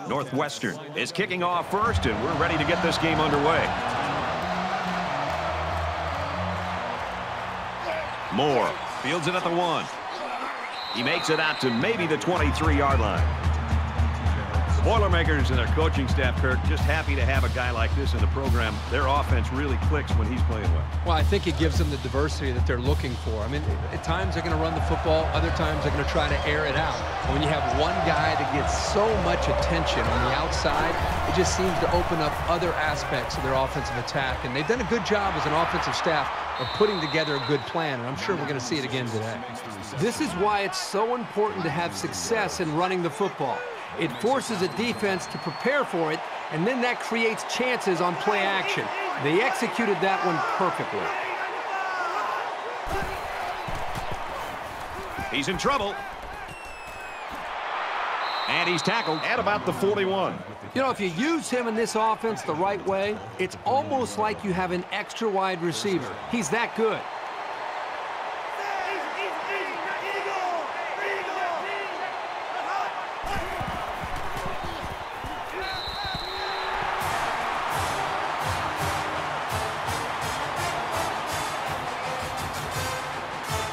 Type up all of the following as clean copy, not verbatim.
Northwestern is kicking off first, and we're ready to get this game underway. Moore fields it at the 1. He makes it out to maybe the 23-yard line. The Boilermakers and their coaching staff, Kurt, just happy to have a guy like this in the program. Their offense really clicks when he's playing well. Well, I think it gives them the diversity that they're looking for. I mean, at times they're going to run the football. Other times they're going to try to air it out. And when you have one guy that gets so much attention on the outside, it just seems to open up other aspects of their offensive attack. And they've done a good job as an offensive staff of putting together a good plan, and I'm sure we're going to see it again today. This is why it's so important to have success in running the football. It forces a defense to prepare for it, and then that creates chances on play action. They executed that one perfectly. He's in trouble. And he's tackled at about the 41. You know, if you use him in this offense the right way, it's almost like you have an extra wide receiver. He's that good.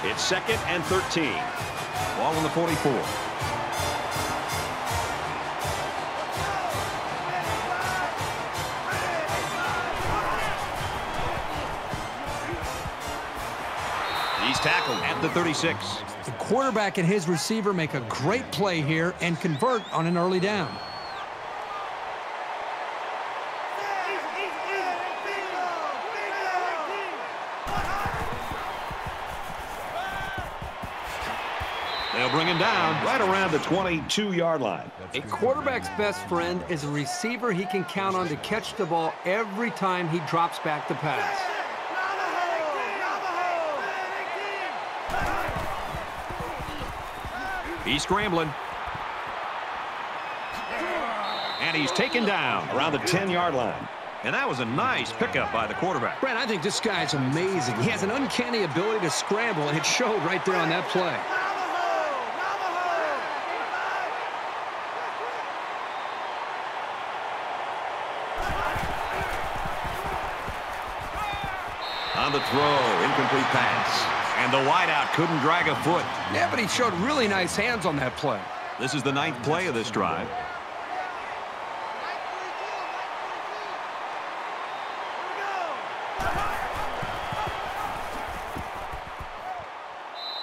It's 2nd and 13. Ball on the 44. He's tackled at the 36. The quarterback and his receiver make a great play here and convert on an early down. They'll bring him down right around the 22-yard line. A quarterback's best friend is a receiver he can count on to catch the ball every time he drops back to pass. He's scrambling. And he's taken down around the 10-yard line. And that was a nice pickup by the quarterback. Brent, I think this guy's amazing. He has an uncanny ability to scramble, and it showed right there on that play. On the throw, incomplete pass. And the wideout couldn't drag a foot. Yeah, but he showed really nice hands on that play. This is the 9th play of this drive.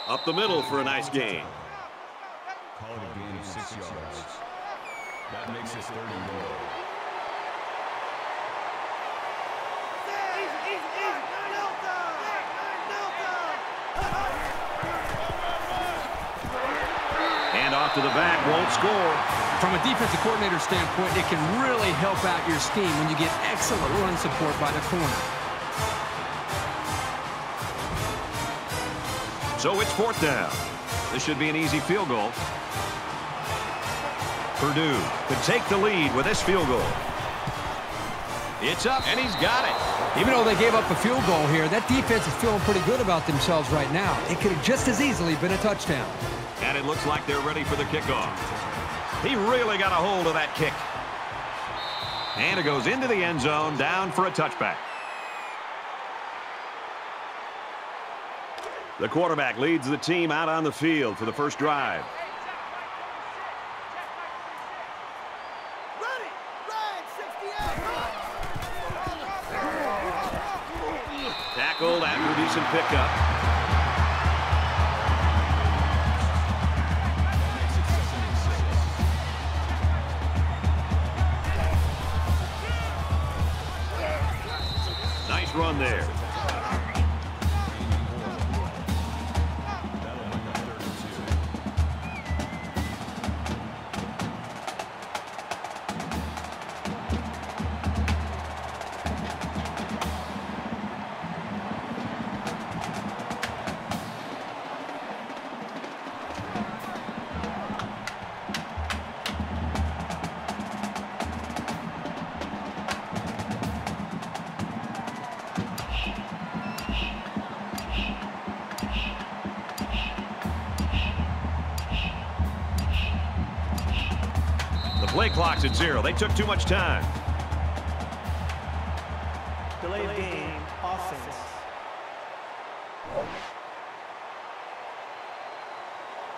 Up the middle for a nice gain. Call it a gain of 6 yards. That makes it 30 more. Off to the back, won't score. From a defensive coordinator standpoint, it can really help out your scheme when you get excellent run support by the corner. So it's 4th down. This should be an easy field goal. Purdue could take the lead with this field goal. It's up, and he's got it. Even though they gave up a field goal here, that defense is feeling pretty good about themselves right now. It could have just as easily been a touchdown. And it looks like they're ready for the kickoff. He really got a hold of that kick. And it goes into the end zone, down for a touchback. The quarterback leads the team out on the field for the first drive. Tackled after a decent pickup. Run there. Play clock's at 0. They took too much time. Delayed game, offense.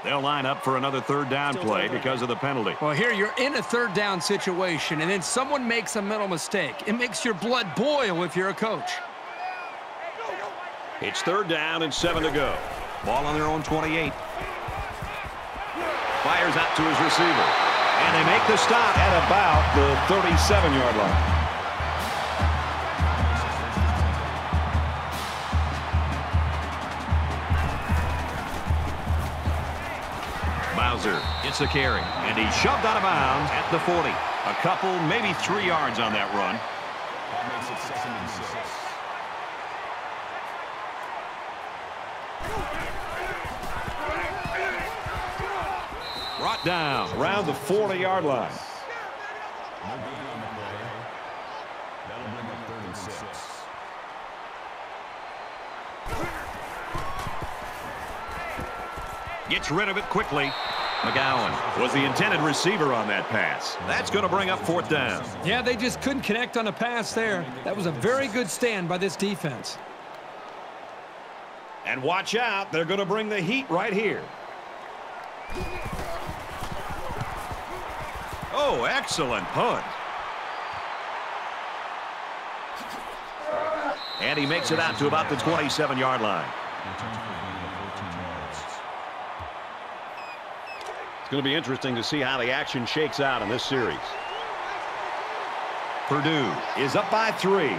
They'll line up for another third down play because of the penalty. Well, here you're in a third down situation, and then someone makes a mental mistake. It makes your blood boil if you're a coach. It's third down and 7 to go. Ball on their own 28. Fires out to his receiver. And they make the stop at about the 37-yard line. Bowser gets the carry, and he's shoved out of bounds at the 40. A couple, maybe 3 yards on that run. That makes it 2nd and 6. Brought down around the 40-yard line. No gain on the play. That'll bring up 3rd and 6. Gets rid of it quickly. McGowan was the intended receiver on that pass. That's going to bring up 4th down. Yeah, they just couldn't connect on a pass there. That was a very good stand by this defense. And watch out, they're going to bring the heat right here. Oh, excellent punt. And he makes it out to about the 27-yard line. It's going to be interesting to see how the action shakes out in this series. Purdue is up by 3.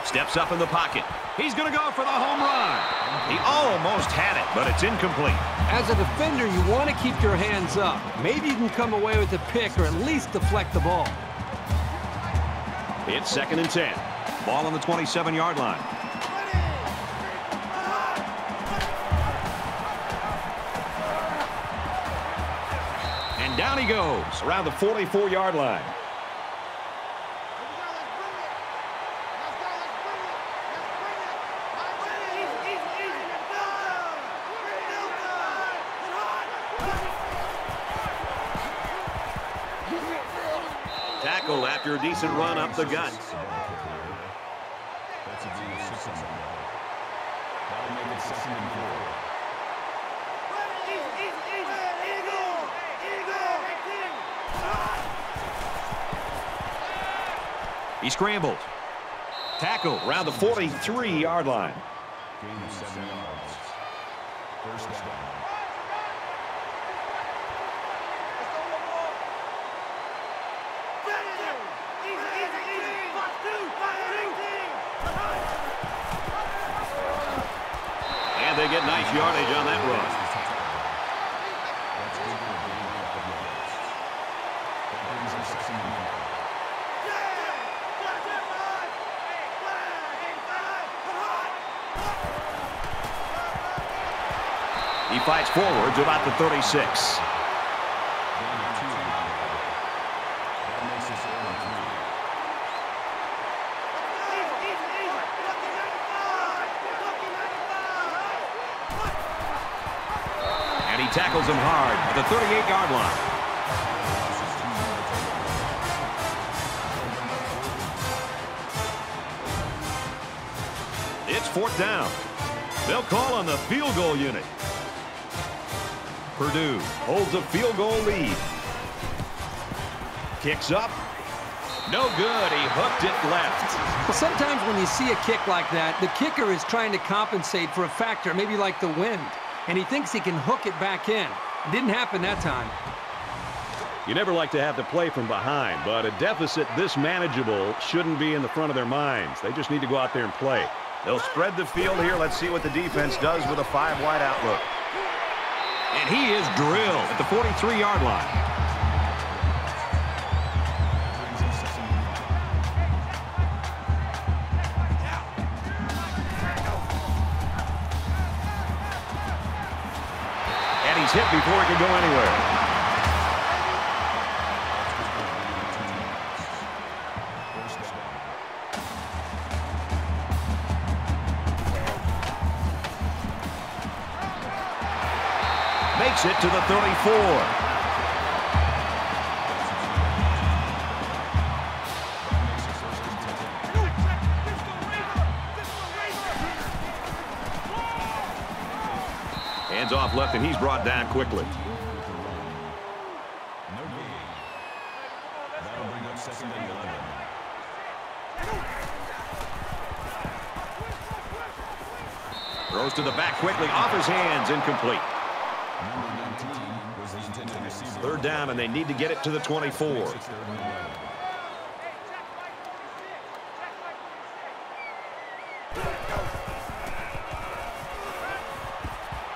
Steps up in the pocket. He's going to go for the home run. He almost had it, but it's incomplete. As a defender, you want to keep your hands up. Maybe you can come away with a pick or at least deflect the ball. It's 2nd and 10. Ball on the 27-yard line. And down he goes around the 44-yard line. Tackle after a decent run up the gut. That's a gain of 6 on the play. That'll make it 2nd and 4. He scrambled. Tackle around the 43-yard line. Gain of 7 yards. 1st down. And they get nice yardage on that run. That's good for a gain of 5 yards. That brings him 2nd and 9. He fights forward to about the 36. Gain of 2 on the play. That makes it 3rd and 3. And he tackles him hard at the 38-yard line. It's 4th down. They'll call on the field goal unit. Purdue holds a field goal lead. Kicks up. No good. He hooked it left. Well, sometimes when you see a kick like that, the kicker is trying to compensate for a factor, maybe like the wind, and he thinks he can hook it back in. It didn't happen that time. You never like to have to play from behind, but a deficit this manageable shouldn't be in the front of their minds. They just need to go out there and play. They'll spread the field here. Let's see what the defense does with a 5-wide outlook. And he is drilled at the 43-yard line. And he's hit before he can go anywhere. Makes it to the 34. Hands off left, and he's brought down quickly. No gain. That'll bring up 2nd and 11. Throws to the back quickly, off his hands, incomplete. Number 19 was the intended receiver. 3rd down, and they need to get it to the 24.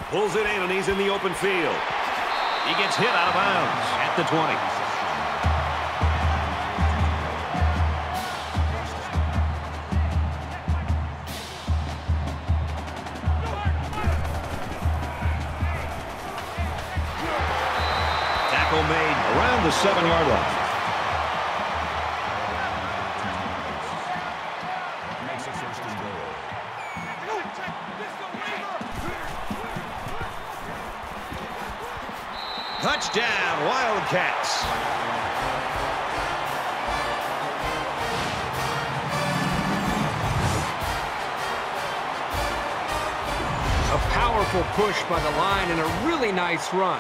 Pulls it in, and he's in the open field. He gets hit out of bounds at the 20. Tackle made around the 7-yard line. Makes it 1st and goal. Touchdown, Wildcats. A powerful push by the line and a really nice run.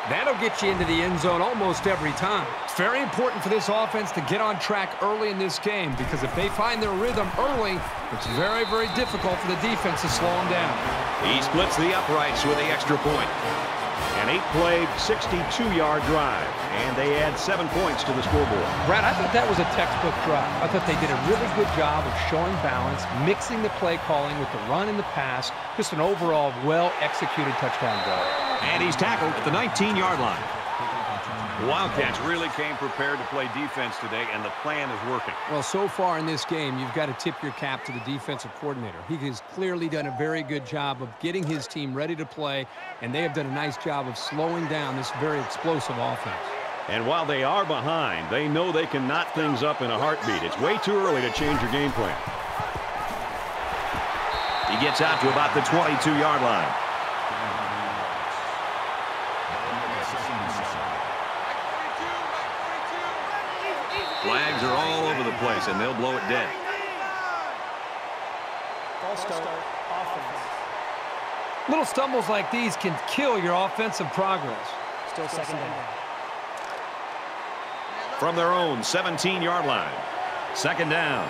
That'll get you into the end zone almost every time. It's very important for this offense to get on track early in this game, because if they find their rhythm early, it's very, very difficult for the defense to slow them down. He splits the uprights with the extra point. An 8-play, 62-yard drive, and they add 7 points to the scoreboard. Brad, I thought that was a textbook drive. I thought they did a really good job of showing balance, mixing the play calling with the run and the pass. Just an overall well-executed touchdown drive. And he's tackled at the 19-yard line. The Wildcats really came prepared to play defense today, and the plan is working. Well, so far in this game, you've got to tip your cap to the defensive coordinator. He has clearly done a very good job of getting his team ready to play, and they have done a nice job of slowing down this very explosive offense. And while they are behind, they know they can knot things up in a heartbeat. It's way too early to change your game plan. He gets out to about the 22-yard line. Flags are all over the place, and they'll blow it dead. False start, offense. Little stumbles like these can kill your offensive progress. Still 2nd down. From their own 17-yard line. 2nd down.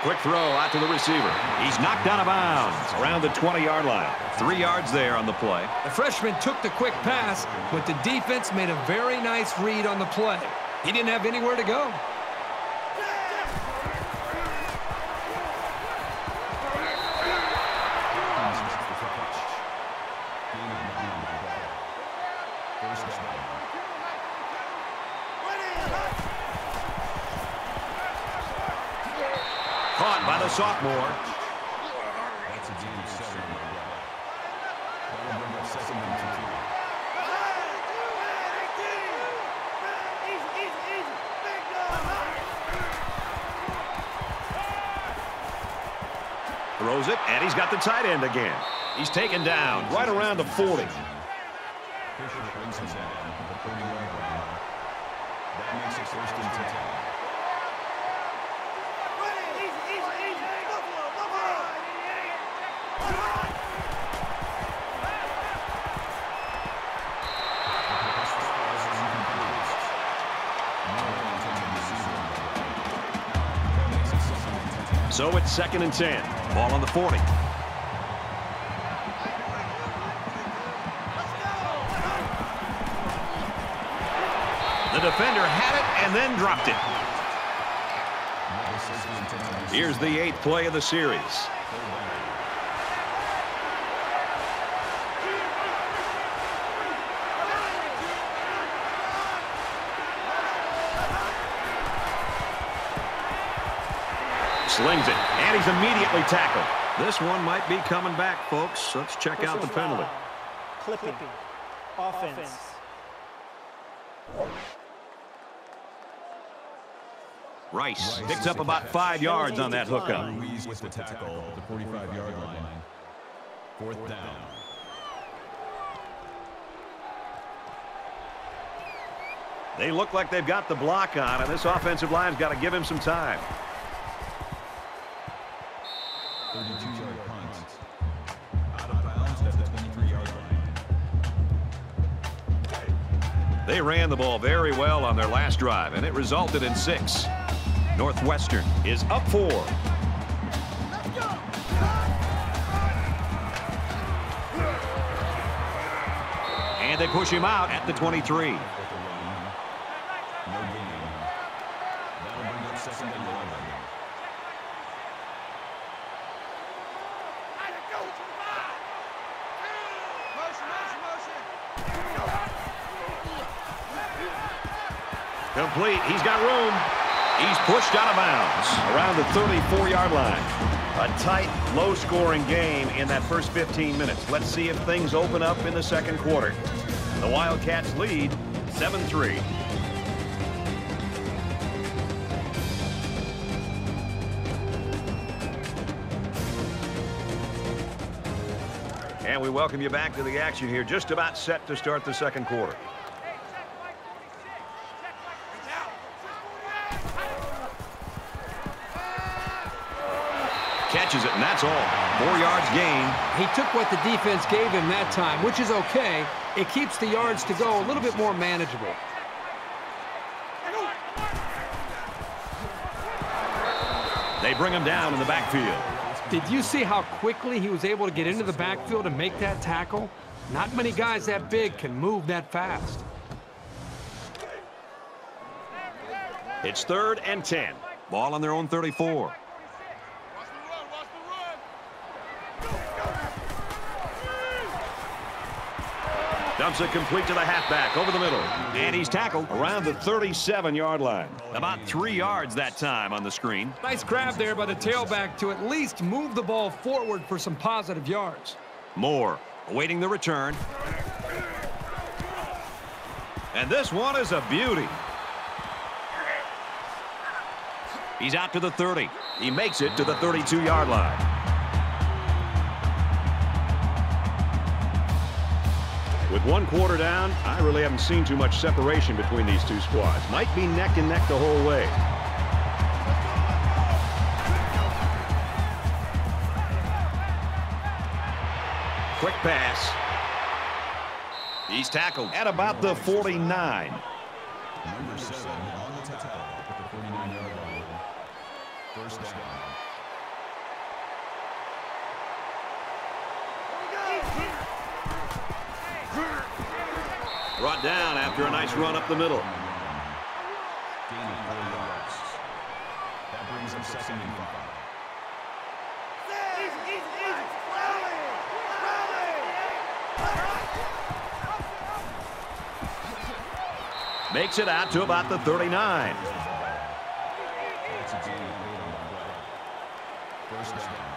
Quick throw out to the receiver. He's knocked out of bounds around the 20-yard line. 3 yards there on the play. The freshman took the quick pass, but the defense made a very nice read on the play. He didn't have anywhere to go. Caught by the sophomore. That's a gain of 7. That'll bring up 2nd and 2. Throws it, and he's got the tight end again. He's taken down right around the 40. Fisher brings his end at the 30-yard line. That makes it 1st and 10. So it's 2nd and 10. Ball on the 40. The defender had it and then dropped it. Here's the 8th play of the series. Slings it, and he's immediately tackled. This one might be coming back, folks. Let's check out the penalty. Clipping. Offense. Rice picks up about 5 yards on that hookup. Ruiz with the tackle at the 45-yard line. 4th down. They look like they've got the block on, and this offensive line's got to give him some time. 32-yard punt. Out of bounds at the 23-yard line. They ran the ball very well on their last drive, and it resulted in 6. Northwestern is up 4. And they push him out at the 23. Complete. He's got room. He's pushed out of bounds around the 34-yard line. A tight, low-scoring game in that first 15 minutes. Let's see if things open up in the second quarter. The Wildcats lead 7-3. And we welcome you back to the action here. Just about set to start the second quarter. Catches it, and that's all. 4 yards gain. He took what the defense gave him that time, which is okay. It keeps the yards to go a little bit more manageable. They bring him down in the backfield. Did you see how quickly he was able to get into the backfield and make that tackle? Not many guys that big can move that fast. It's 3rd and 10. Ball on their own 34. Dumps it complete to the halfback over the middle. And he's tackled around the 37-yard line. About 3 yards that time on the screen. Nice grab there by the tailback to at least move the ball forward for some positive yards. Moore awaiting the return. And this one is a beauty. He's out to the 30. He makes it to the 32-yard line. With 1 quarter down, I really haven't seen too much separation between these two squads. Might be neck and neck the whole way. Quick pass. He's tackled at about the 49. Number 7 on the tackle at the 49-yard line. 1st down. Brought down after a nice run up the middle. Gaining 4 yards. That brings him 2nd and 5. Makes it out to about the 39. That's a gain of 8 on the play. 1st down.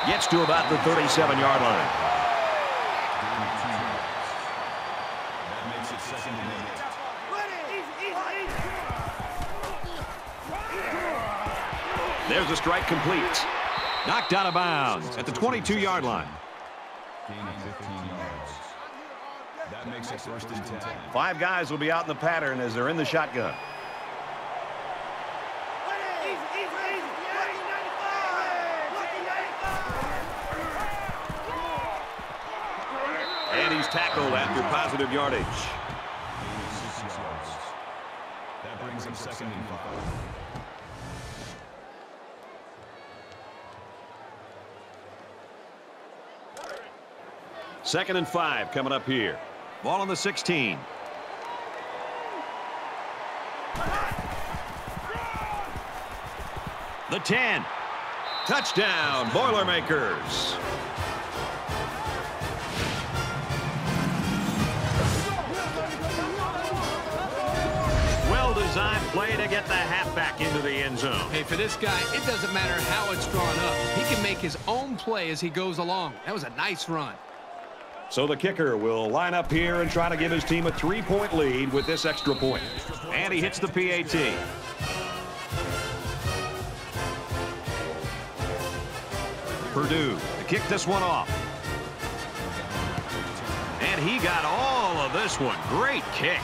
Gets to about the 37-yard line. That makes it 2nd and 8. There's a strike complete. Knocked out of bounds at the 22-yard line. Gaining 15 yards. That makes it 1st and 10. 5 guys will be out in the pattern as they're in the shotgun. And he's tackled after positive yardage. Gaining 6 yards. That brings him 2nd and 5. Second and 5 coming up here. Ball on the 16. The 10. Touchdown, Boilermakers. Well-designed Play to get the halfback into the end zone. Hey, for this guy, it doesn't matter how it's drawn up. He can make his own play as he goes along. That was a nice run. So the kicker will line up here and try to give his team a 3-point lead with this extra point. And he hits the PAT. Purdue to kick this one off. And he got all of this one. Great kick.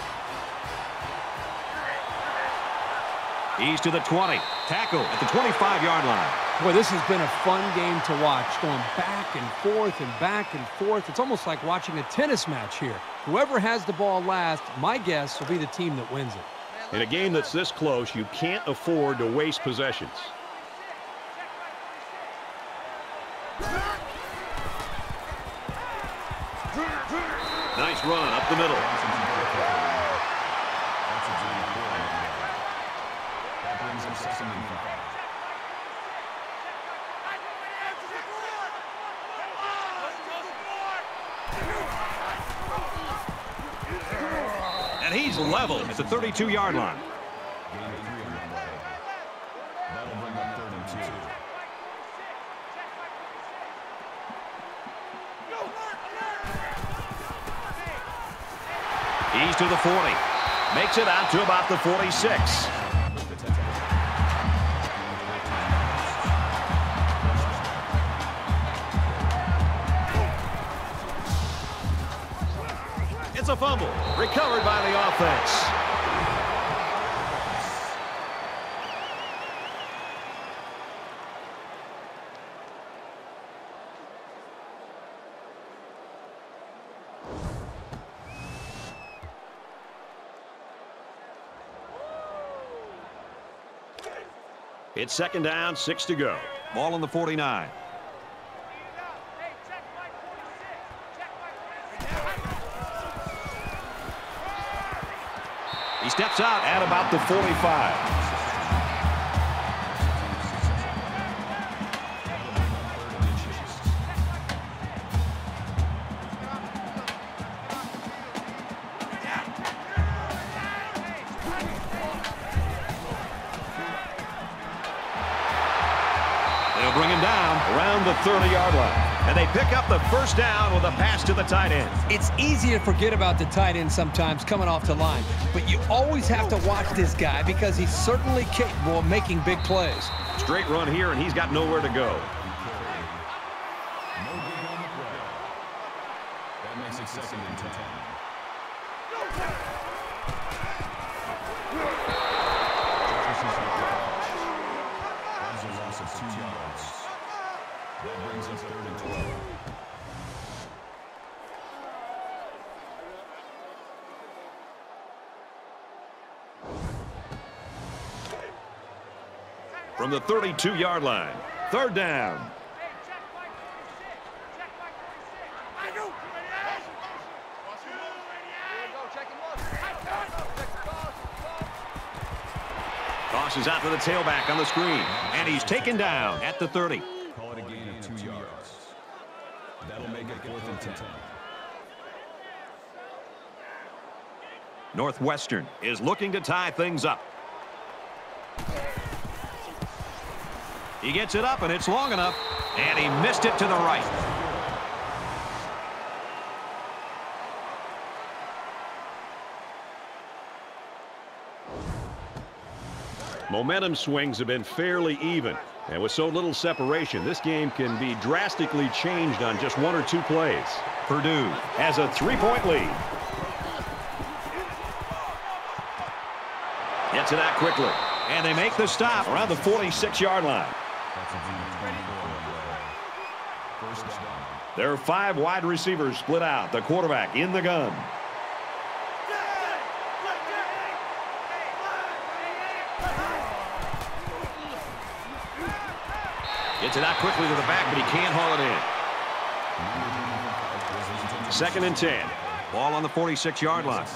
He's to the 20. Tackle at the 25-yard line. Boy, this has been a fun game to watch, going back and forth and back and forth. It's almost like watching a tennis match here. Whoever has the ball last, my guess, will be the team that wins it. In a game that's this close, you can't afford to waste possessions. Nice run up the middle. That brings him 2nd and 5. And he's level at the 32-yard line. Gain of 3 on the play. That'll bring up 3rd and 2. He's to the 40. Makes it out to about the 46. It's a fumble. Recovered by the offense. It's 2nd down, 6 to go. Ball on the 49. He steps out at about the 45. They'll bring him down around the 30-yard line. And they pick up the 1st down with a pass to the tight end. It's easy to forget about the tight end sometimes coming off the line, but you always have to watch this guy because he's certainly capable of making big plays. Straight run here, and he's got nowhere to go. No big on the play. That makes it 2nd and 10. That is a loss of 2 yards. That brings us 3rd and 12. From the 32-yard line, 3rd down. Tosses out to the tailback on the screen, and he's taken down at the 30. Call it a gain of 2 yards. That'll make it 4th and 10. Northwestern is looking to tie things up. He gets it up, and it's long enough, and he missed it to the right. Momentum swings have been fairly even, and with so little separation, this game can be drastically changed on just 1 or 2 plays. Purdue has a 3-point lead. Gets it out quickly, and they make the stop around the 46-yard line. There are 5 wide receivers split out. The quarterback in the gun. Gets it out quickly to the back, but he can't haul it in. 2nd and 10. Ball on the 46-yard line.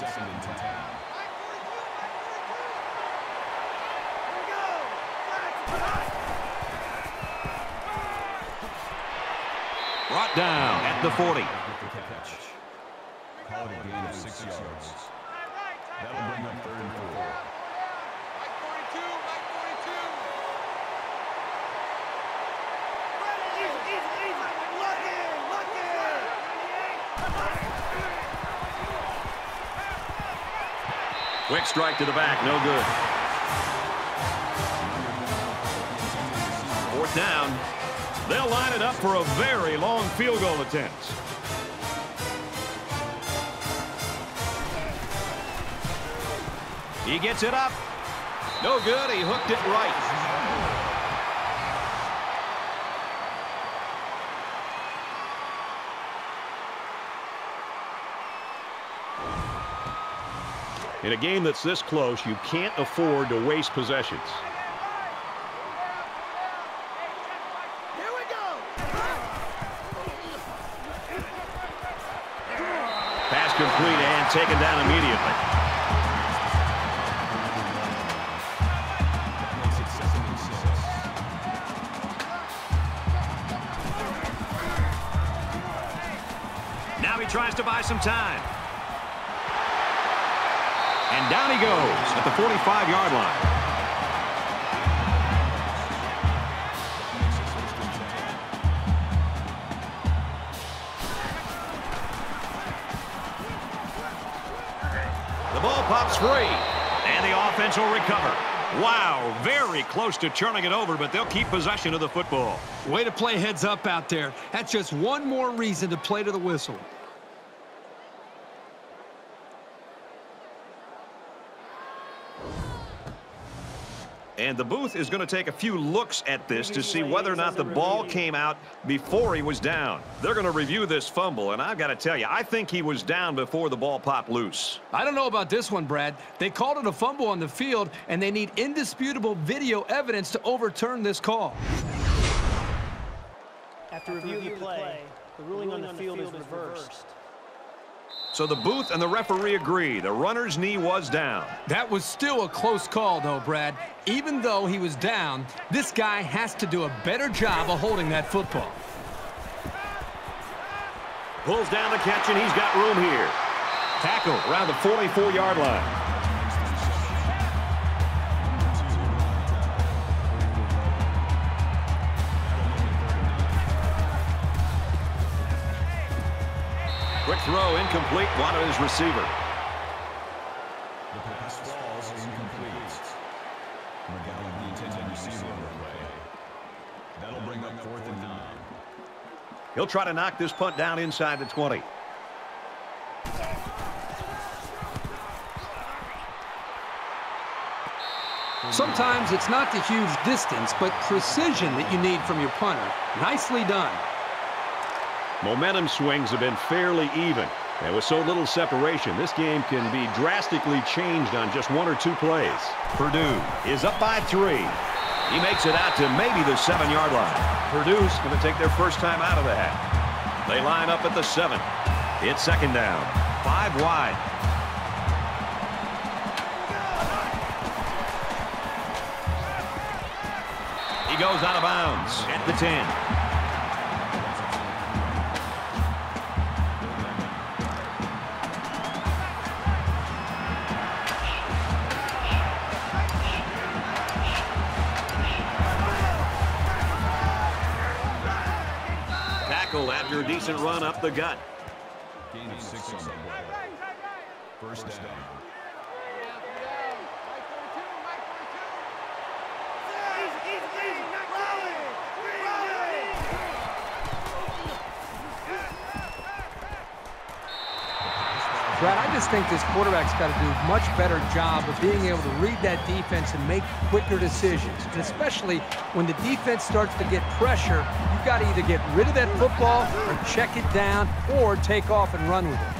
Brought down at the 40. Call it a gain of 6 yards. That'll bring up 3rd and 4. Quick strike to the back, no good. Fourth down. They'll line it up for a very long field goal attempt. He gets it up. No good. He hooked it right. In a game that's this close, you can't afford to waste possessions. Here we go. Pass complete and taken down immediately. Now he tries to buy some time. And down he goes at the 45-yard line. The ball pops free, and the offense will recover. Wow, very close to turning it over, but they'll keep possession of the football. Way to play heads up out there. That's just one more reason to play to the whistle. And the booth is going to take a few looks at this to see whether or not the ball came out before he was down. They're going to review this fumble, and I've got to tell you, I think he was down before the ball popped loose. I don't know about this one, Brad. They called it a fumble on the field, and they need indisputable video evidence to overturn this call. After review of the play, the ruling on the field is reversed. So the booth and the referee agree. The runner's knee was down. That was still a close call, though, Brad. Even though he was down, this guy has to do a better job of holding that football. Pulls down the catch, and he's got room here. Tackle around the 44-yard line. Quick throw, incomplete, wanted his receiver. The pass falls incomplete. McGowan, the intended receiver on the play. That'll bring up 4th and 9. He'll try to knock this punt down inside the 20. Sometimes it's not the huge distance, but precision that you need from your punter. Nicely done. Momentum swings have been fairly even. And with so little separation, this game can be drastically changed on just 1 or 2 plays. Purdue is up by 3. He makes it out to maybe the 7-yard line. Purdue's going to take their first time out of the half. They line up at the 7. It's second down. 5 wide. He goes out of bounds at the 10. After a decent run up the gut. Gain of 6 on the play. First down. Brad, I just think this quarterback's got to do a much better job of being able to read that defense and make quicker decisions. And especially when the defense starts to get pressure, you've got to either get rid of that football or check it down or take off and run with it.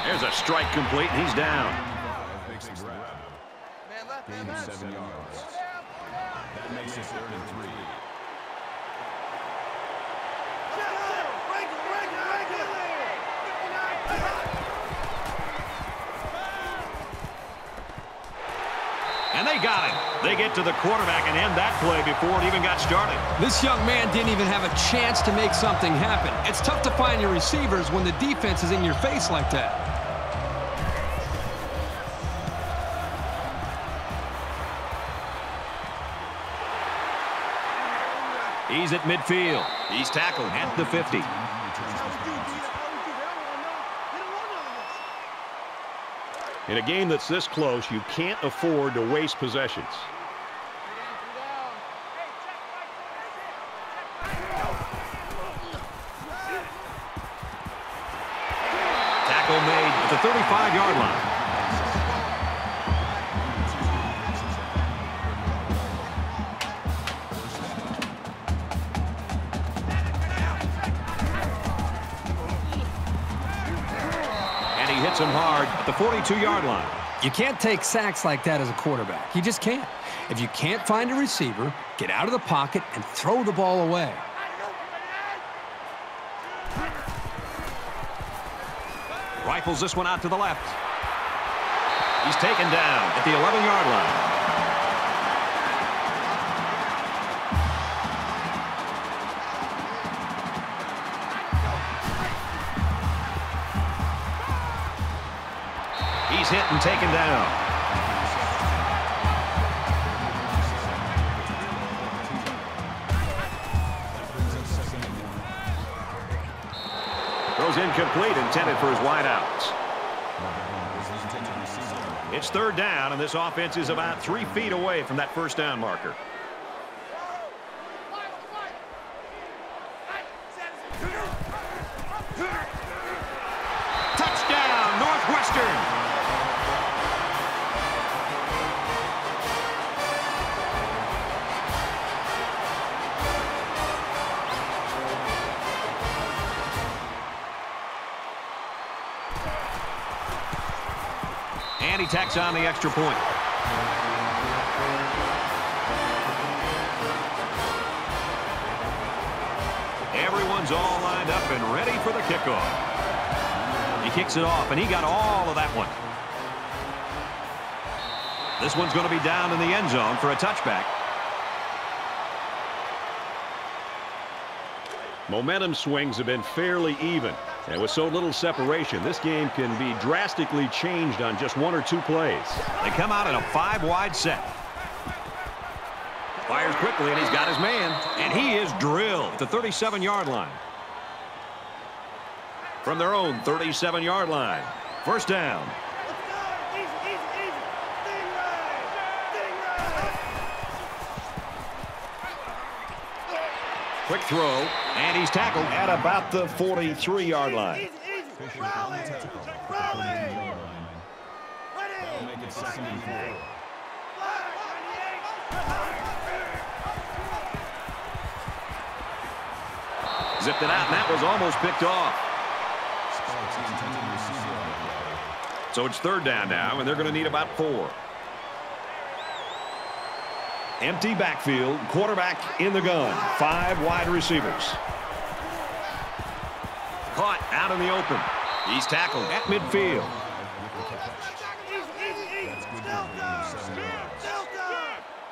There's a strike complete, and he's down. Makes the grab. Gain of 7 yards. That makes it 3rd and 3. And they got him. They get to the quarterback and end that play before it even got started. This young man didn't even have a chance to make something happen. It's tough to find your receivers when the defense is in your face like that. He's at midfield. He's tackled at the 50. In a game that's this close, you can't afford to waste possessions. Tackle made at the 35-yard line. And he hits him hard at the 42-yard line. You can't take sacks like that as a quarterback. You just can't. If you can't find a receiver, get out of the pocket and throw the ball away. Rifles this one out to the left. He's taken down at the 11-yard line. He's hit and taken down. Throws incomplete, intended for his wideouts. It's third down, and this offense is about 3 feet away from that first down marker. Touchdown, Northwestern! And he tacks on the extra point. Everyone's all lined up and ready for the kickoff. He kicks it off, and he got all of that one. This one's going to be down in the end zone for a touchback. Momentum swings have been fairly even. And with so little separation, this game can be drastically changed on just 1 or 2 plays. They come out in a 5-wide set. Fires quickly, and he's got his man. And he is drilled at the 37-yard line. From their own 37-yard line. First down. Quick throw, and he's tackled at about the 43-yard line. Zipped it out, and that was almost picked off. So it's third down now, and they're going to need about 4. Empty backfield, quarterback in the gun. 5 wide receivers. Caught out in the open. He's tackled at midfield.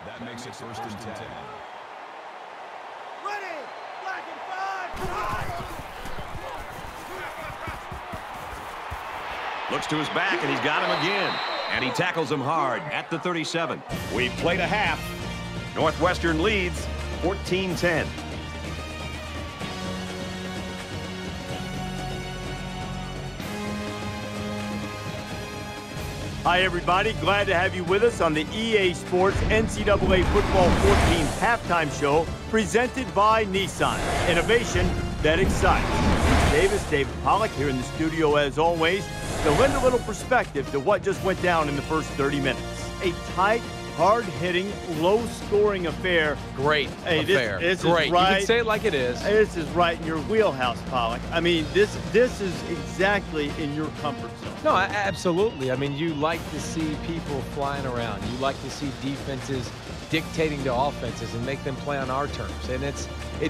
That makes it first and 10. Ready, black and 5. Looks to his back, and he's got him again. And he tackles him hard at the 37. We've played a half. Northwestern leads 14-10. Hi, everybody. Glad to have you with us on the EA Sports NCAA Football 14 halftime show presented by Nissan. Innovation that excites. Bruce Davis, David Pollack here in the studio as always to lend a little perspective to what just went down in the first 30 minutes. A tight, hard-hitting, low-scoring affair. Great affair. This Great. Is right, you can say it like it is. This is right in your wheelhouse, Pollack. I mean, this is exactly in your comfort zone. No, absolutely. I mean, you like to see people flying around. You like to see defenses dictating to offenses and make them play on our terms. And it's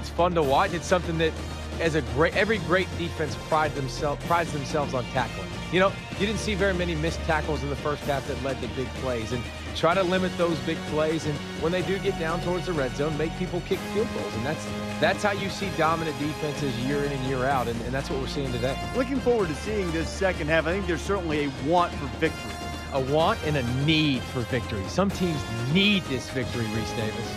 fun to watch. It's something that every great defense prides themselves on tackling. You know, you didn't see very many missed tackles in the first half that led to big plays. And try to limit those big plays, and when they do get down towards the red zone, make people kick field goals. And that's how you see dominant defenses year in and year out, and that's what we're seeing today. Looking forward to seeing this second half. I think there's certainly a want for victory. A want and a need for victory. Some teams need this victory, Reese Davis.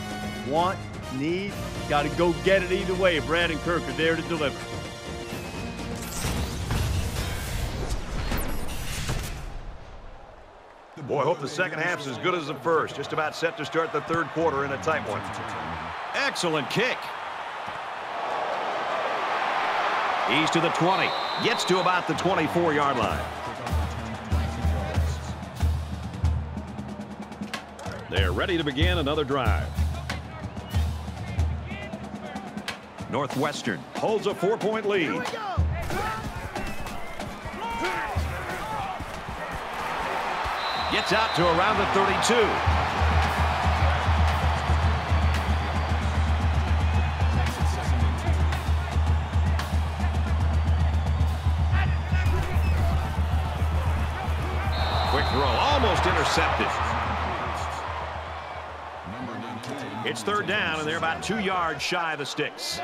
Want, need, got to go get it either way. Brad and Kirk are there to deliver. Boy, I hope the second half's as good as the first. Just about set to start the third quarter in a tight one. Excellent kick. He's to the 20. Gets to about the 24-yard line. They're ready to begin another drive. Northwestern holds a 4-point lead. Gets out to around the 32. Quick throw, almost intercepted. It's third down, and they're about 2 yards shy of the sticks.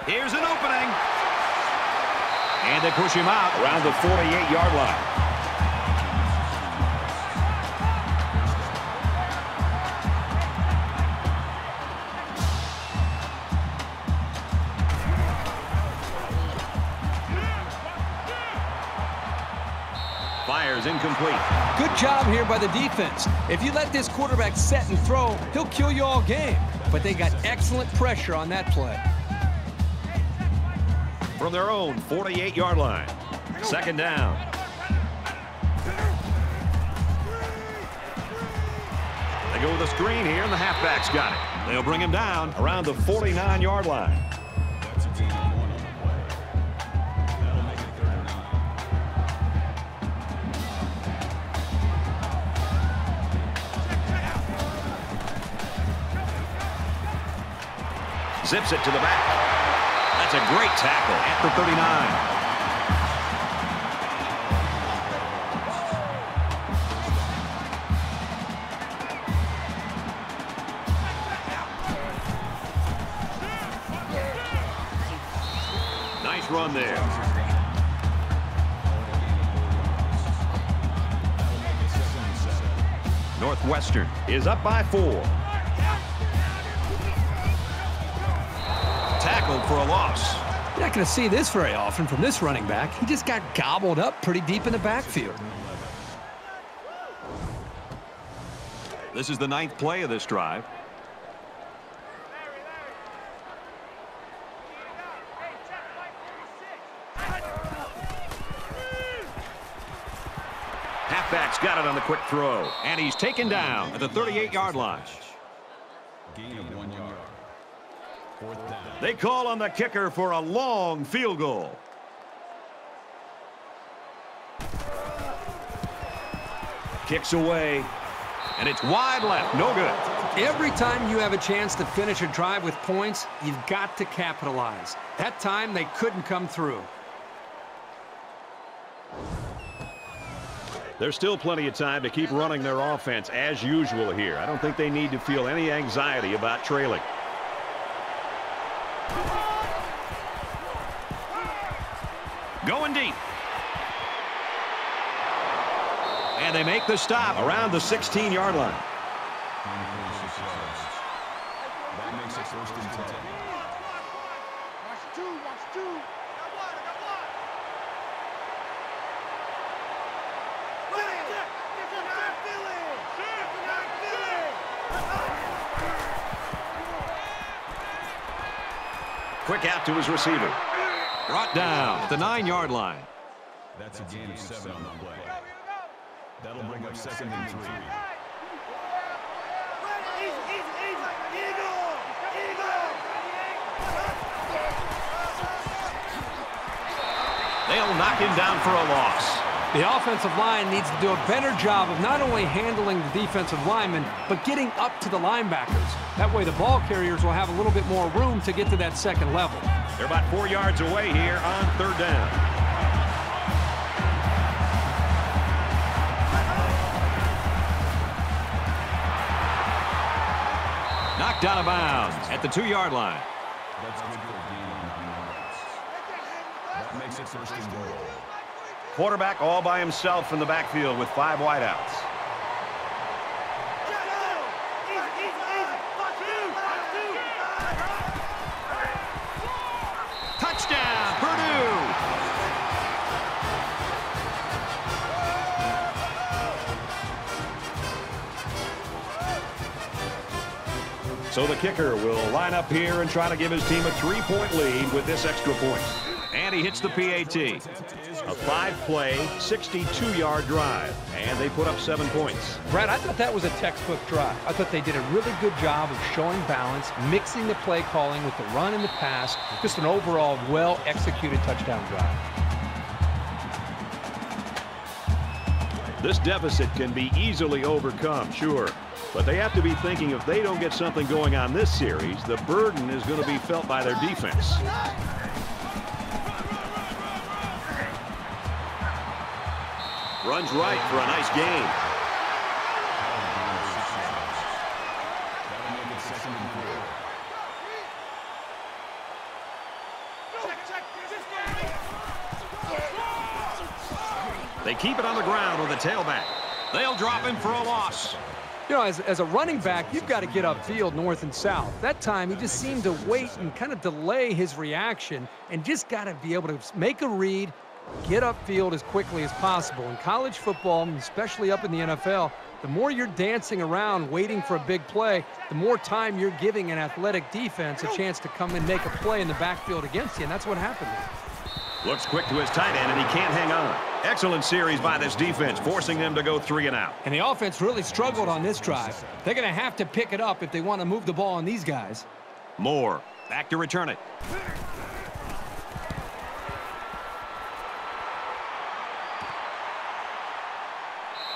Here's an opening. And they push him out around the 48-yard line. Fires incomplete. Good job here by the defense. If you let this quarterback set and throw, he'll kill you all game. But they got excellent pressure on that play. From their own 48-yard line. Second down. They go with a screen here, and the halfback's got it. They'll bring him down around the 49-yard line. That's a gain of 1 on the play. That'll make it 3rd and 9. Zips it to the back. That's a great tackle at the 39. Nice run there. Northwestern is up by 4. Tackled for a loss. You're not going to see this very often from this running back. He just got gobbled up pretty deep in the backfield. This is the 9th play of this drive. Halfback's got it on the quick throw, and he's taken down at the 38-yard line. Gain of 1 yard. 4th down. They call on the kicker for a long field goal. Kicks away, and it's wide left. No good. Every time you have a chance to finish a drive with points, you've got to capitalize. That time, they couldn't come through. There's still plenty of time to keep running their offense as usual here. I don't think they need to feel any anxiety about trailing. Going deep. And they make the stop around the 16-yard line. That makes it 1st and 10. Quick out to his receiver. Brought down at the 9-yard line. That's a gain of 7 on the play. That'll bring up 2nd and 3. They'll knock him down for a loss. The offensive line needs to do a better job of not only handling the defensive linemen, but getting up to the linebackers. That way the ball carriers will have a little bit more room to get to that second level. They're about 4 yards away here on 3rd down. Knocked out of bounds at the 2-yard line. That's good for a gain of 9 yards. That makes it 1st and goal. Quarterback all by himself in the backfield with 5 wideouts. So the kicker will line up here and try to give his team a 3-point lead with this extra point. And he hits the PAT. A 5-play, 62-yard drive. And they put up 7 points. Brad, I thought that was a textbook drive. I thought they did a really good job of showing balance, mixing the play calling with the run and the pass. Just an overall well-executed touchdown drive. This deficit can be easily overcome, sure. But they have to be thinking if they don't get something going on this series, the burden is going to be felt by their defense. Runs right for a nice gain. They keep it on the ground with a tailback. They'll drop him for a loss. You know, as a running back, you've got to get upfield north and south. That time, he just seemed to wait and kind of delay his reaction and just got to be able to make a read, get upfield as quickly as possible. In college football, especially up in the NFL, the more you're dancing around waiting for a big play, the more time you're giving an athletic defense a chance to come and make a play in the backfield against you, and that's what happened there. Looks quick to his tight end, and he can't hang on. Excellent series by this defense, forcing them to go 3 and out. And the offense really struggled on this drive. They're going to have to pick it up if they want to move the ball on these guys. Moore back to return it.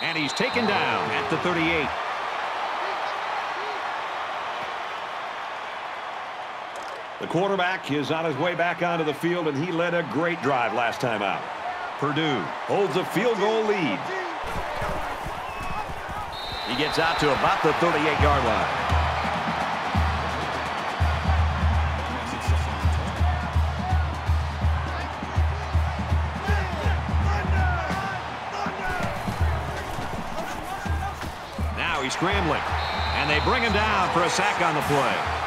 And he's taken down at the 38. The quarterback is on his way back onto the field, and he led a great drive last time out. Purdue holds a field goal lead. He gets out to about the 38-yard line. Now he's scrambling, and they bring him down for a sack on the play.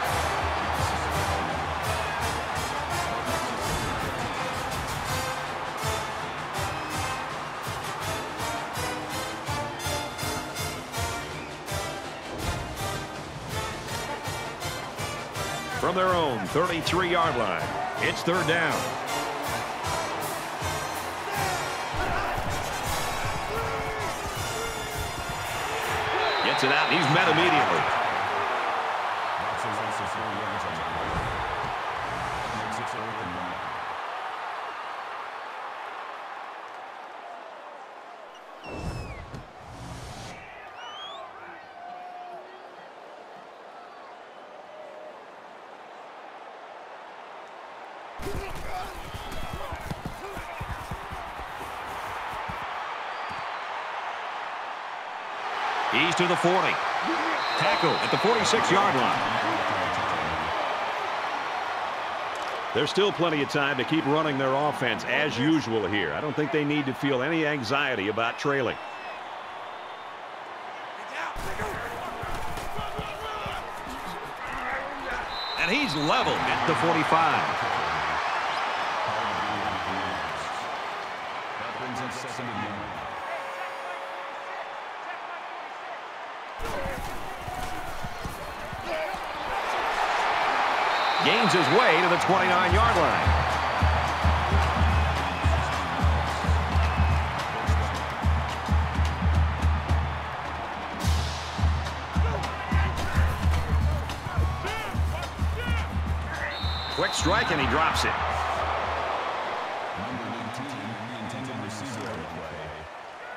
From their own 33-yard line, it's 3rd down. Gets it out, and he's met immediately. He's to the 40. Tackle at the 46-yard line. There's still plenty of time to keep running their offense as usual here. I don't think they need to feel any anxiety about trailing. And he's leveled at the 45. That brings up 2nd and 1. Gains his way to the 29-yard line. Quick strike, and he drops it.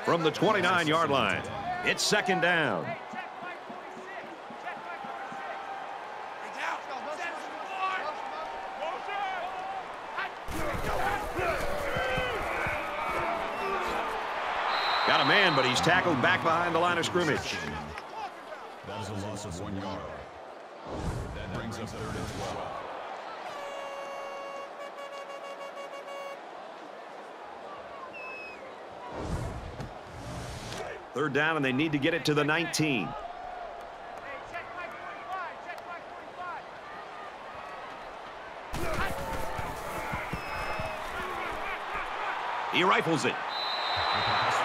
From the 29-yard line, it's 2nd down. Got a man, but he's tackled back behind the line of scrimmage. That is a loss of 1 yard. That brings up 3rd and 12. 3rd down, and they need to get it to the 19. He rifles it.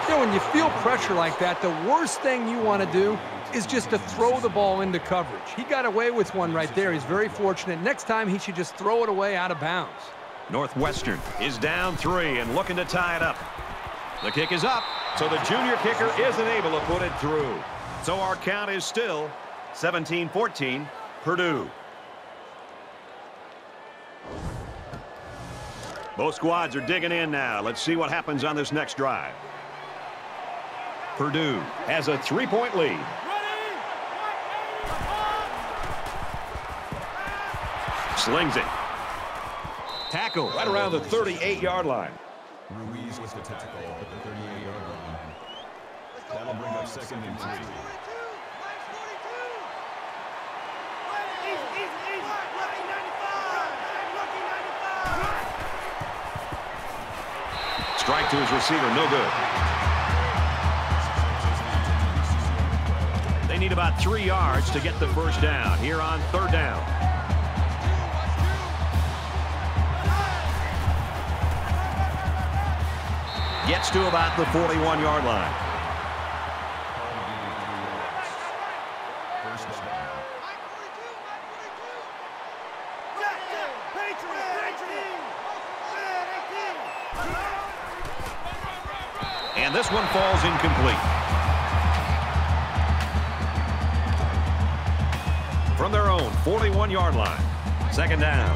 You know, when you feel pressure like that, the worst thing you want to do is just to throw the ball into coverage. He got away with one right there. He's very fortunate. Next time, he should just throw it away out of bounds. Northwestern is down 3 and looking to tie it up. The kick is up, so the junior kicker isn't able to put it through. So our count is still 17-14, Purdue. Both squads are digging in now. Let's see what happens on this next drive. Purdue has a 3-point lead. Slings it. Tackle right around the 38-yard line. Ruiz with the tackle at the 38-yard line. That'll bring up 2nd and 3. Strike to his receiver, no good. They need about 3 yards to get the first down here on 3rd down. Gets to about the 41-yard line. And this one falls incomplete. From their own 41-yard line. 2nd down.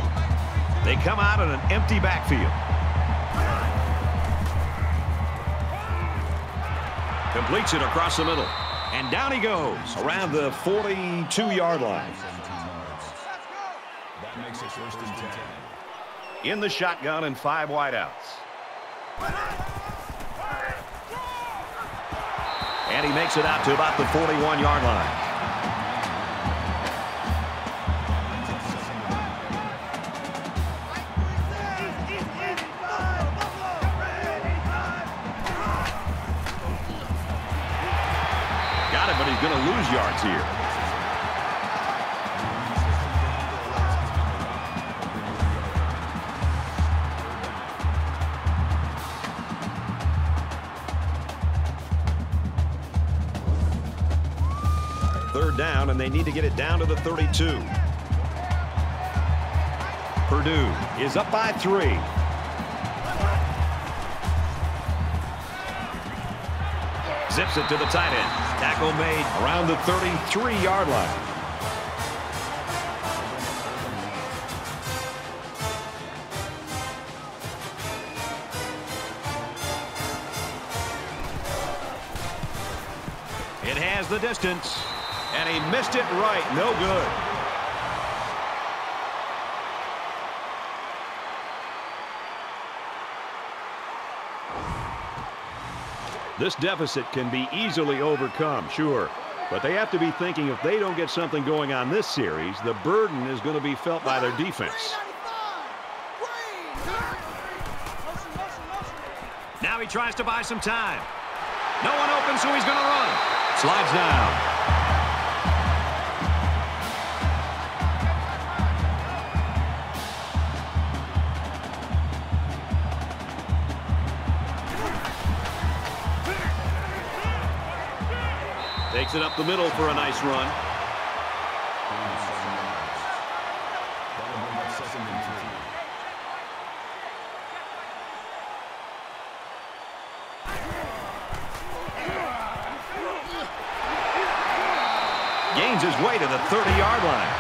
They come out in an empty backfield. Completes it across the middle. And down he goes around the 42-yard line. That makes it 1st and 10. In the shotgun and 5 wideouts. And he makes it out to about the 41-yard line. Got it, but he's going to lose yards here. Down, and they need to get it down to the 32. Purdue is up by 3. Zips it to the tight end. Tackle made around the 33-yard line. It has the distance. And he missed it right. No good. This deficit can be easily overcome, sure. But they have to be thinking if they don't get something going on this series, the burden is going to be felt by their defense. Now he tries to buy some time. No one open, so he's going to run. Slides down. Takes it up the middle for a nice run. Gains his way to the 30-yard line.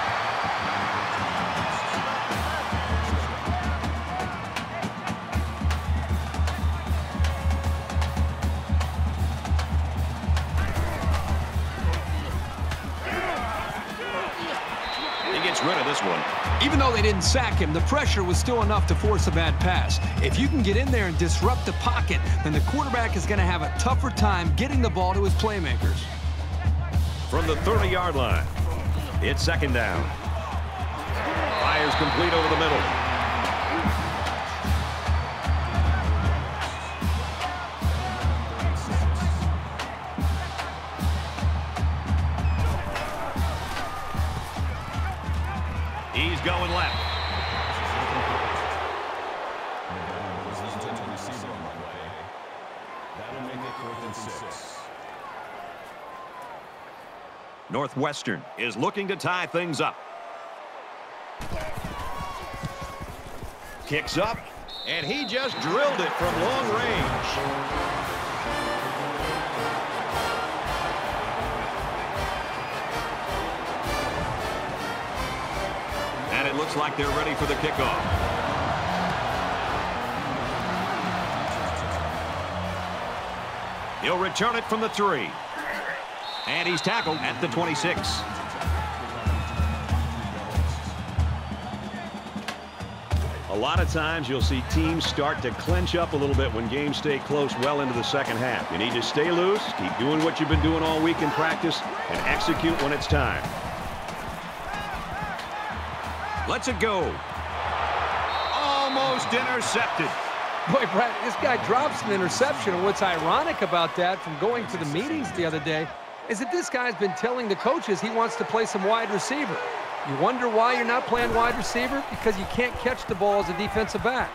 Rid of this one. Even though they didn't sack him, the pressure was still enough to force a bad pass. If you can get in there and disrupt the pocket, then the quarterback is going to have a tougher time getting the ball to his playmakers. From the 30-yard line, it's 2nd down. Fires complete over the middle. He's going left. That'll make it 4th and 6. Northwestern is looking to tie things up. Kicks up, and he just drilled it from long range. And it looks like they're ready for the kickoff. He'll return it from the 3. And he's tackled at the 26. A lot of times you'll see teams start to clench up a little bit when games stay close well into the second half. You need to stay loose, keep doing what you've been doing all week in practice, and execute when it's time. Lets it go. Almost intercepted. Boy, Brad, this guy drops an interception, and what's ironic about that from going to the meetings the other day is that this guy's been telling the coaches he wants to play some wide receiver. You wonder why you're not playing wide receiver? Because you can't catch the ball as a defensive back.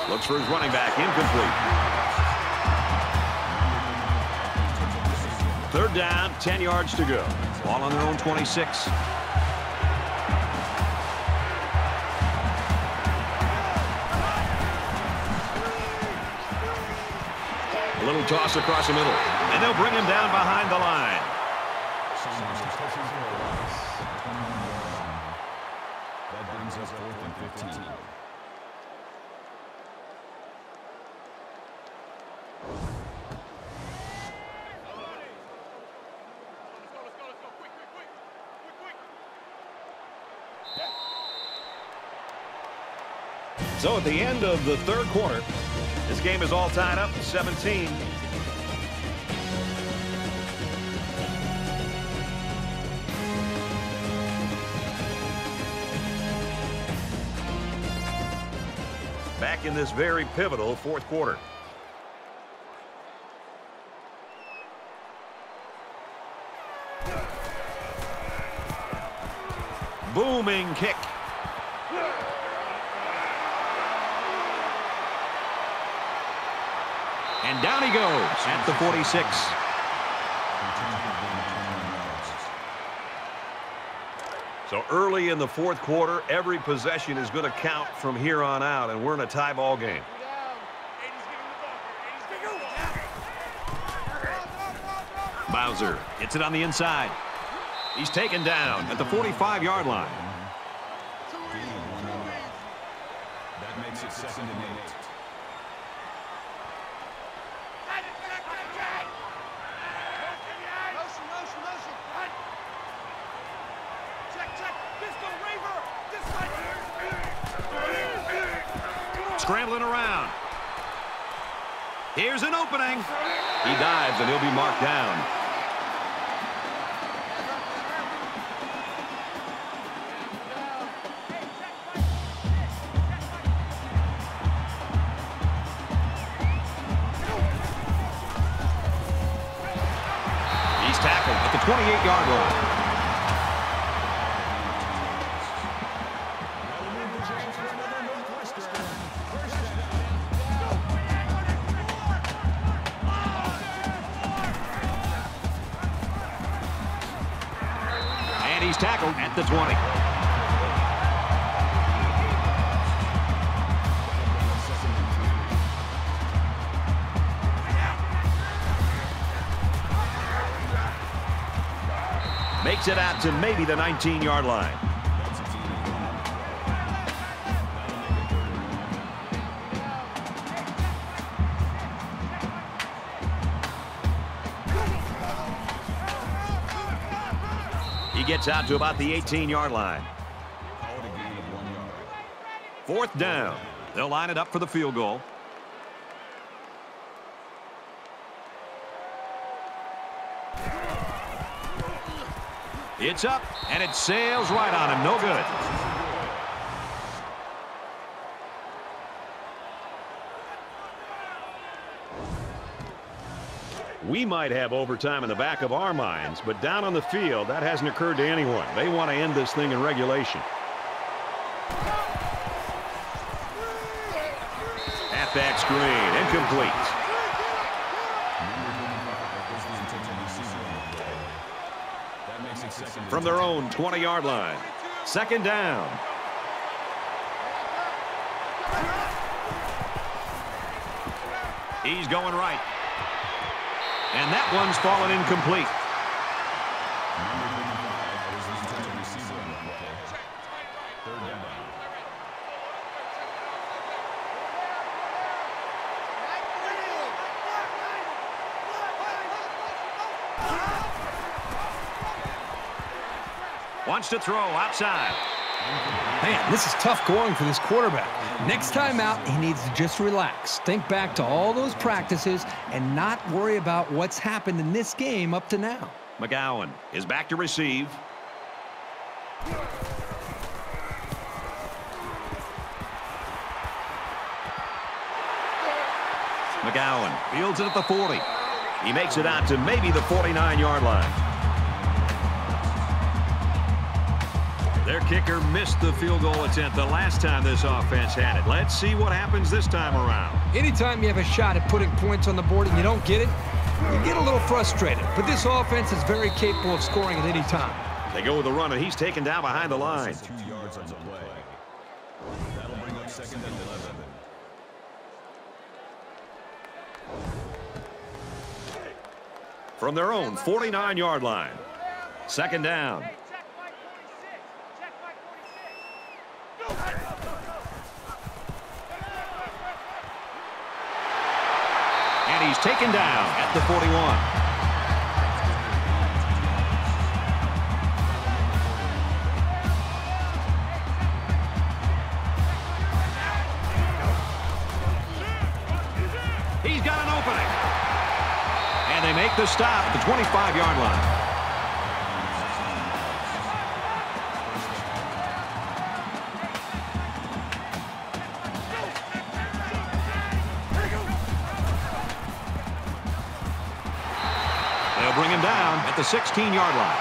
Looks for his running back, incomplete. 3rd down, 10 yards to go. Ball on their own 26. A little toss across the middle, and they'll bring him down behind the line. That brings us 4th and 15. So at the end of the 3rd quarter, this game is all tied up, 17. Back in this very pivotal 4th quarter. Booming kick. And down he goes at the 46. So early in the 4th quarter, every possession is going to count from here on out, and we're in a tie ball game. Bowser hits it on the inside. He's taken down at the 45-yard line. That makes it 2nd and 8. Scrambling around. Here's an opening. He dives, and he'll be marked down. He's tackled at the 28-yard line. He's tackled at the 20. Makes it out to maybe the 19-yard line. Gets out to about the 18-yard line. 4th down. They'll line it up for the field goal. It's up, and it sails right on him. No good. We might have overtime in the back of our minds, but down on the field, that hasn't occurred to anyone. They want to end this thing in regulation. Halfback screen, incomplete. From their own 20-yard line. Second down. He's going right. And that one's fallen incomplete. Wants to throw outside. Man, this is tough going for this quarterback. Next time out, he needs to just relax. Think back to all those practices and not worry about what's happened in this game up to now. McGowan is back to receive. McGowan fields it at the 40. He makes it out to maybe the 49-yard line. Their kicker missed the field goal attempt the last time this offense had it. Let's see what happens this time around. Anytime you have a shot at putting points on the board and you don't get it, you get a little frustrated. But this offense is very capable of scoring at any time. They go with the run, and he's taken down behind the line. 2 yards on the play. That'll bring up 2nd and 11. From their own 49-yard line. Second down. And he's taken down at the 41. He's got an opening. And they make the stop at the 25-yard line. Bring him down at the 16-yard line.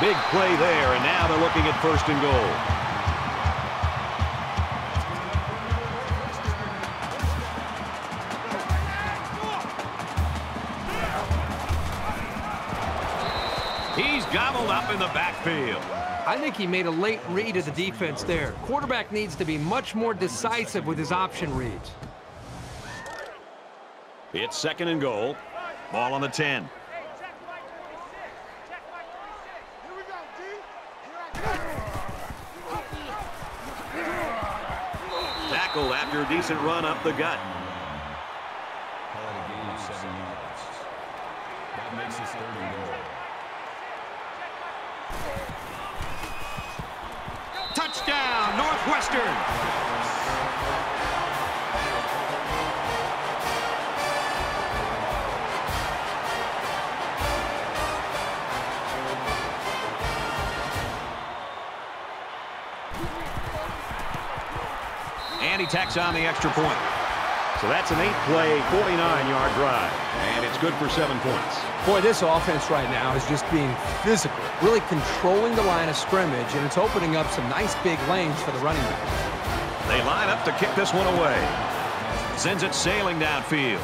Big play there, and now they're looking at 1st and goal. He's gobbled up in the backfield. I think he made a late read of the defense there. Quarterback needs to be much more decisive with his option reads. It's 2nd and goal. Ball on the 10. Tackled after a decent run up the gut. Call it a gain of 7 yards. That makes it 3rd and goal. Touchdown, Northwestern! And he tacks on the extra point. So that's an 8-play, 49-yard drive. And it's good for 7 points. Boy, this offense right now is just being physical, really controlling the line of scrimmage, and it's opening up some nice big lanes for the running back. They line up to kick this one away. Sends it sailing downfield.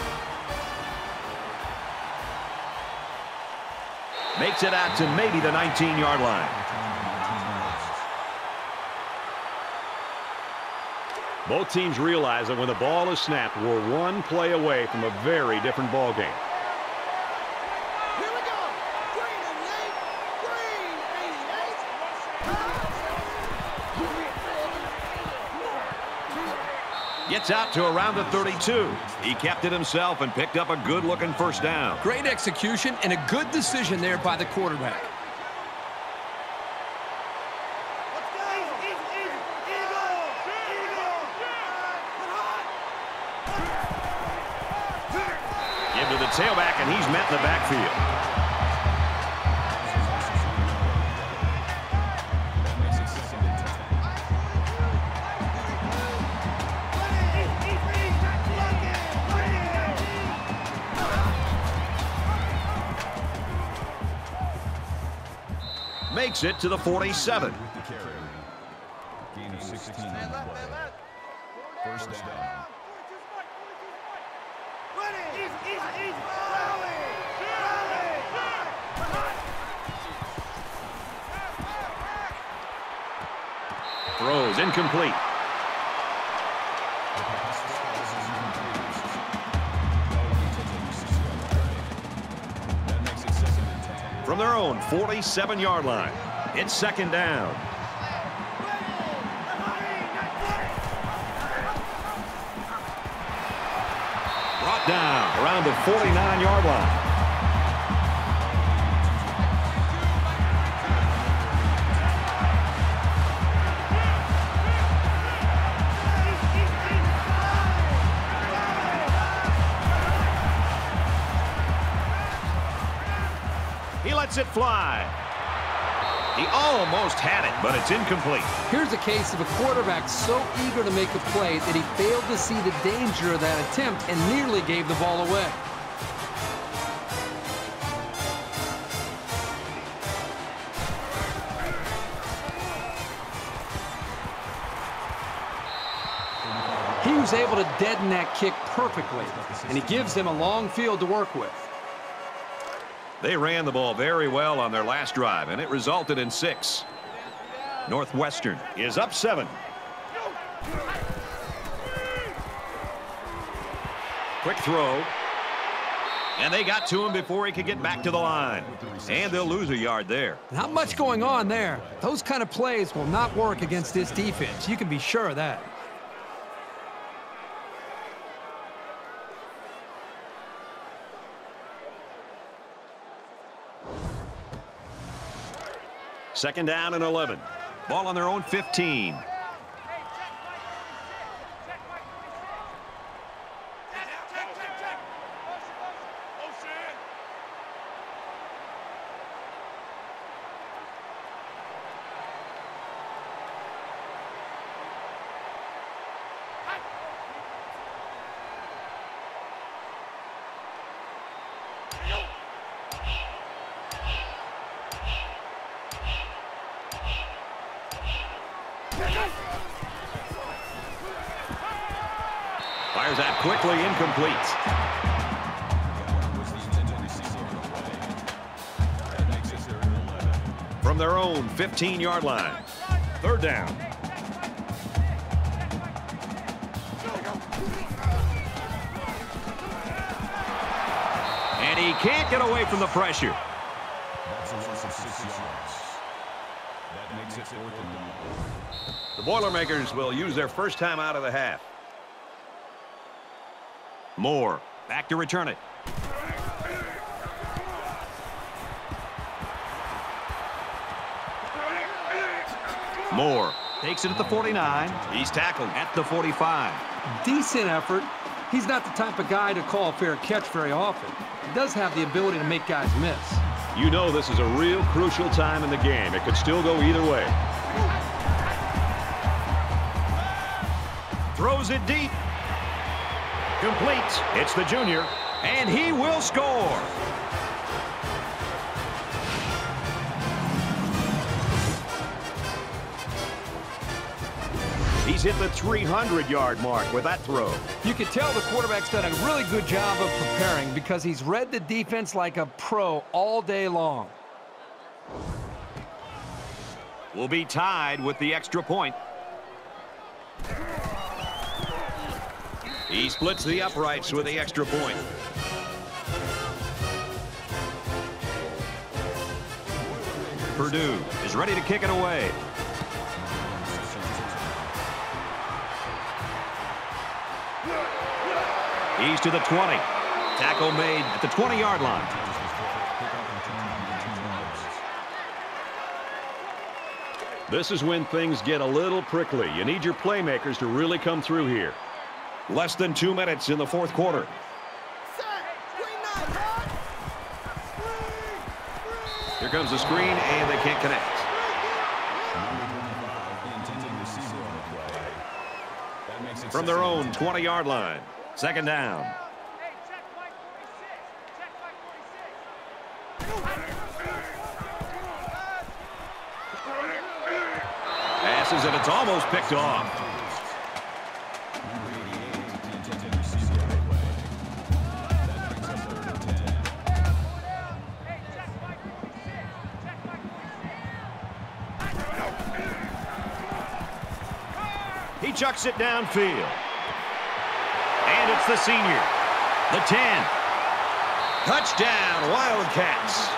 Makes it out to maybe the 19-yard line. Both teams realize that when the ball is snapped, we're one play away from a very different ball game. Here we go. Green and Yank. Green 88. Gets out to around the 32. He kept it himself and picked up a good-looking 1st down. Great execution and a good decision there by the quarterback. Give to the tailback, and he's met in the backfield. Makes it to the 47. first down. Throws incomplete. From their own 47-yard line, it's second down. Brought down around the 49-yard line. He lets it fly. He almost had it, but it's incomplete. Here's a case of a quarterback so eager to make a play that he failed to see the danger of that attempt and nearly gave the ball away. He was able to deaden that kick perfectly, and he gives them a long field to work with. They ran the ball very well on their last drive, and it resulted in 6. Northwestern is up 7. Quick throw. And they got to him before he could get back to the line. And they'll lose a yard there. Not much going on there. Those kind of plays will not work against this defense. You can be sure of that. Second down and 11. Ball on their own 15. Fires that quickly, incomplete. From their own 15-yard line. Third down. And he can't get away from the pressure. That's a loss of 6 yards. That makes it 4th and 1. The Boilermakers will use their first time out of the half. Moore back to return it. Moore takes it at the 49. He's tackled at the 45. Decent effort. He's not the type of guy to call a fair catch very often. He does have the ability to make guys miss. You know this is a real crucial time in the game. It could still go either way. Throws it deep. Complete. It's the junior, and he will score. He's hit the 300-yard mark with that throw. You can tell the quarterback's done a really good job of preparing because he's read the defense like a pro all day long. Will be tied with the extra point. He splits the uprights with the extra point. Purdue is ready to kick it away. He's to the 20. Tackle made at the 20-yard line. This is when things get a little prickly. You need your playmakers to really come through here. Less than 2 minutes in the fourth quarter. Here comes the screen, and they can't connect. From their own 20-yard line. Second down. Passes, and it's almost picked off. chucks it downfield. And it's the senior. The 10. Touchdown, Wildcats.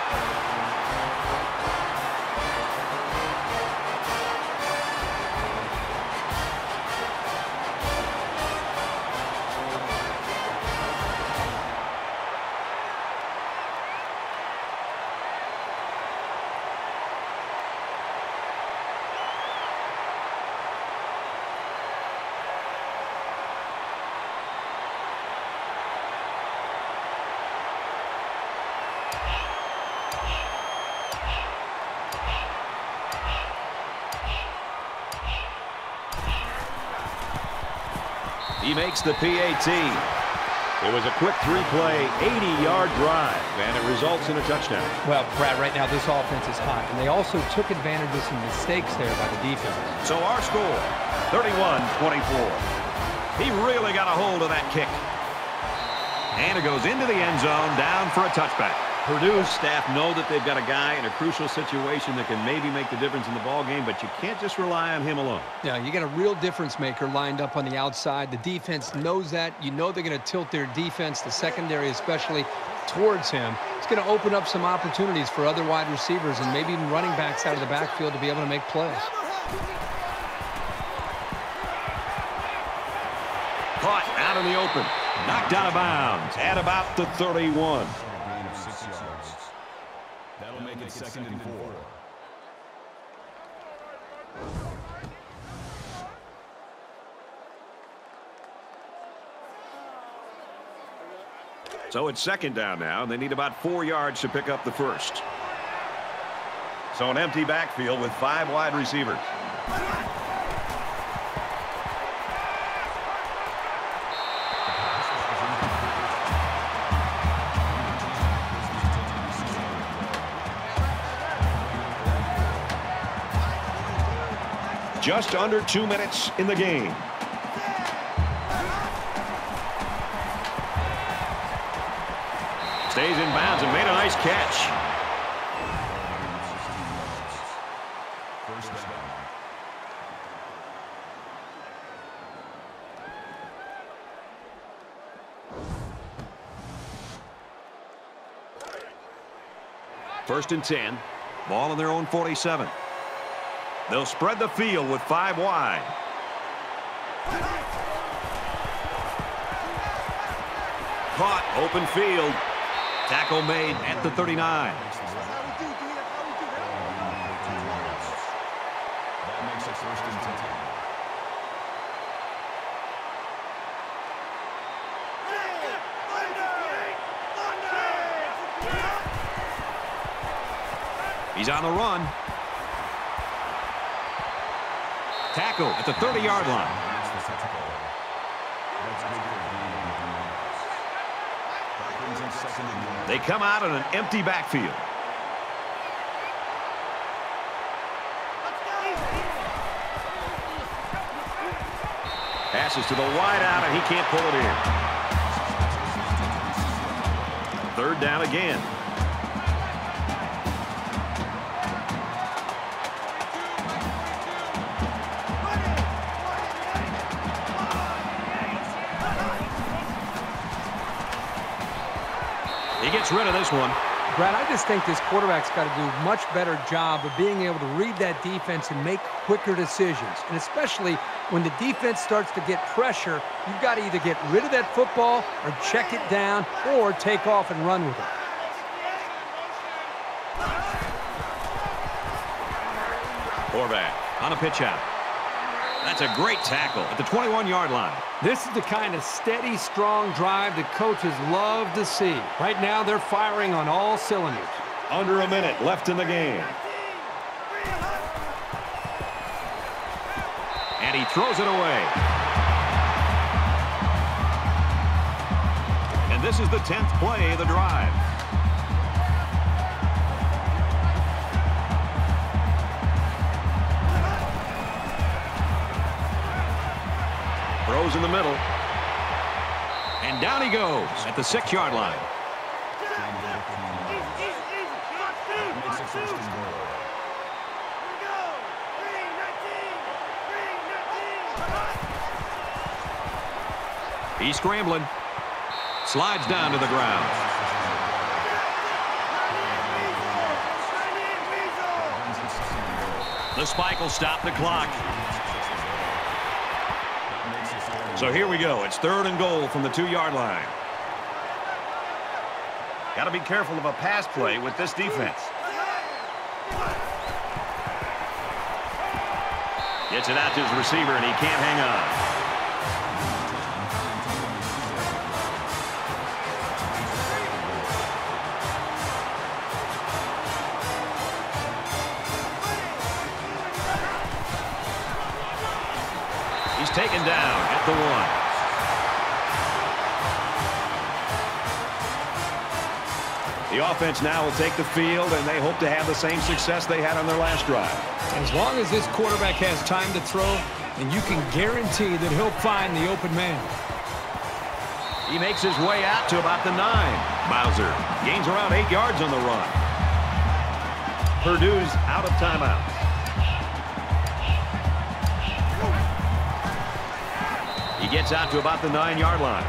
He makes the PAT. It was a quick three-play, 80-yard drive, and it results in a touchdown. Well, Brad, right now this offense is hot, and they also took advantage of some mistakes there by the defense. So our score, 31-24. He really got a hold of that kick. And it goes into the end zone, down for a touchback. Purdue's staff know that they've got a guy in a crucial situation that can maybe make the difference in the ball game, but you can't just rely on him alone. Yeah, you got a real difference maker lined up on the outside. The defense knows that. You know they're going to tilt their defense, the secondary especially, towards him. It's going to open up some opportunities for other wide receivers and maybe even running backs out of the backfield to be able to make plays. Caught out in the open. Knocked out of bounds at about the 31. That'll make it 2nd and 4. So it's 2nd down now, and they need about 4 yards to pick up the first. So an empty backfield with 5 wide receivers. Just under 2 minutes in the game. Stays in bounds and made a nice catch. First down. First and 10. Ball on their own 47. They'll spread the field with 5 wide. Caught, open field. Tackle made at the 39. That makes it 1st and 10. He's on the run. Tackle at the 30-yard line. They come out in an empty backfield. Passes to the wide out, and he can't pull it in. 3rd down again. He gets rid of this one. Brad, I just think this quarterback's got to do a much better job of being able to read that defense and make quicker decisions. And especially when the defense starts to get pressure, you've got to either get rid of that football or check it down or take off and run with it. Horvath on a pitch out. That's a great tackle at the 21-yard line. This is the kind of steady, strong drive that coaches love to see. Right now, they're firing on all cylinders. Under a minute left in the game. And he throws it away. And this is the 10th play of the drive. Throws in the middle. And down he goes at the 6-yard line. He's scrambling. Slides down to the ground. The spike will stop the clock. So here we go. It's 3rd and goal from the 2-yard line. Got to be careful of a pass play with this defense. Gets it out to his receiver, and he can't hang on. He's taken down at the 1. The offense now will take the field, and they hope to have the same success they had on their last drive. As long as this quarterback has time to throw, then you can guarantee that he'll find the open man. He makes his way out to about the 9. Bowser gains around 8 yards on the run. Purdue's out of timeout. He gets out to about the 9-yard line.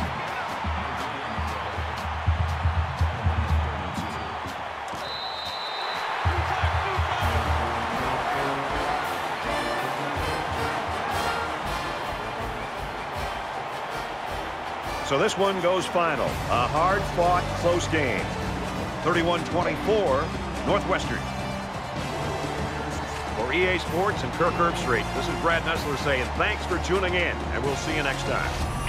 So this one goes final. A hard-fought, close game. 31-24, Northwestern. For EA Sports and Kirk Herbstreit, this is Brad Nessler saying thanks for tuning in, and we'll see you next time.